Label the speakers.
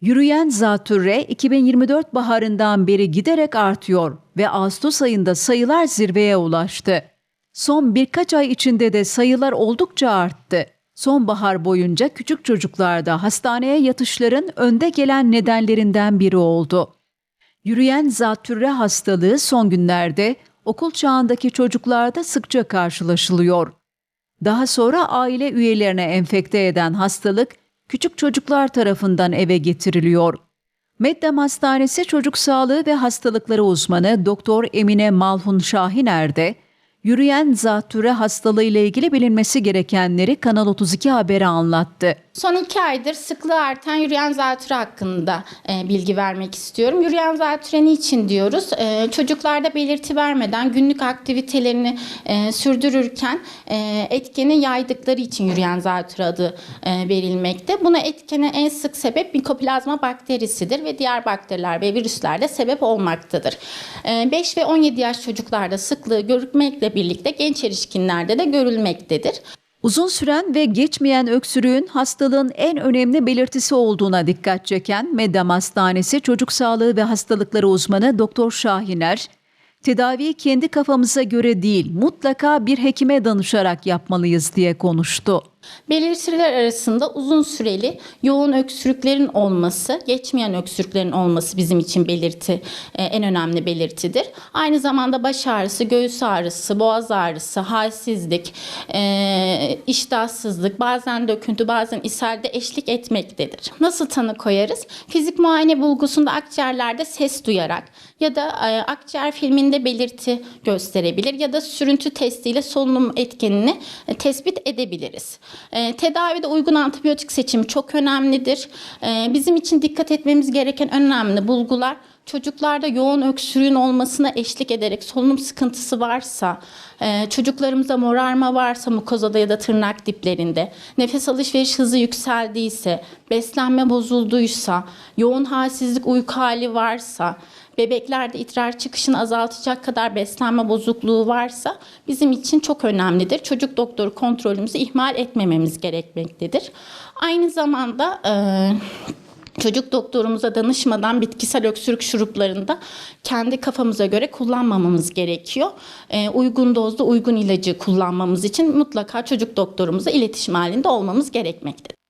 Speaker 1: Yürüyen zatürre 2024 baharından beri giderek artıyor ve Ağustos ayında sayılar zirveye ulaştı. Son birkaç ay içinde de sayılar oldukça arttı. Sonbahar boyunca küçük çocuklarda hastaneye yatışların önde gelen nedenlerinden biri oldu. Yürüyen zatürre hastalığı son günlerde okul çağındaki çocuklarda sıkça karşılaşılıyor. Daha sonra aile üyelerine enfekte eden hastalık küçük çocuklar tarafından eve getiriliyor. Meddem Hastanesi Çocuk Sağlığı ve Hastalıkları uzmanı Doktor Emine Malhun Şahiner de yürüyen zatürre hastalığı ile ilgili bilinmesi gerekenleri Kanal 32 Haber'e anlattı.
Speaker 2: Son 2 aydır sıklığı artan yürüyen zatürre hakkında bilgi vermek istiyorum. Yürüyen zatürre niçin diyoruz? Çocuklarda belirti vermeden günlük aktivitelerini sürdürürken etkeni yaydıkları için yürüyen zatürre adı verilmekte. Buna etkene en sık sebep mikoplazma bakterisidir ve diğer bakteriler ve virüsler de sebep olmaktadır. 5 ve 17 yaş çocuklarda sıklığı görülmekle birlikte genç erişkinlerde de görülmektedir.
Speaker 1: Uzun süren ve geçmeyen öksürüğün hastalığın en önemli belirtisi olduğuna dikkat çeken Meddem Hastanesi Çocuk Sağlığı ve Hastalıkları uzmanı Doktor Şahiner, tedaviyi kendi kafamıza göre değil, mutlaka bir hekime danışarak yapmalıyız diye konuştu.
Speaker 2: Belirtiler arasında uzun süreli yoğun öksürüklerin olması, geçmeyen öksürüklerin olması bizim için en önemli belirtidir. Aynı zamanda baş ağrısı, göğüs ağrısı, boğaz ağrısı, halsizlik, iştahsızlık, bazen döküntü, bazen ishal de eşlik etmektedir. Nasıl tanı koyarız? Fizik muayene bulgusunda akciğerlerde ses duyarak ya da akciğer filminde belirti gösterebilir ya da sürüntü testiyle solunum etkenini tespit edebiliriz. Tedavide uygun antibiyotik seçimi çok önemlidir. Bizim için dikkat etmemiz gereken önemli bulgular, çocuklarda yoğun öksürüğün olmasına eşlik ederek solunum sıkıntısı varsa, çocuklarımıza morarma varsa mukozada ya da tırnak diplerinde, nefes alışveriş hızı yükseldiyse, beslenme bozulduysa, yoğun halsizlik uyku hali varsa, bebeklerde idrar çıkışını azaltacak kadar beslenme bozukluğu varsa bizim için çok önemlidir. Çocuk doktoru kontrolümüzü ihmal etmememiz gerekmektedir. Aynı zamanda çocuk doktorumuza danışmadan bitkisel öksürük şuruplarında kendi kafamıza göre kullanmamamız gerekiyor. Uygun dozda uygun ilacı kullanmamız için mutlaka çocuk doktorumuza iletişim halinde olmamız gerekmektedir.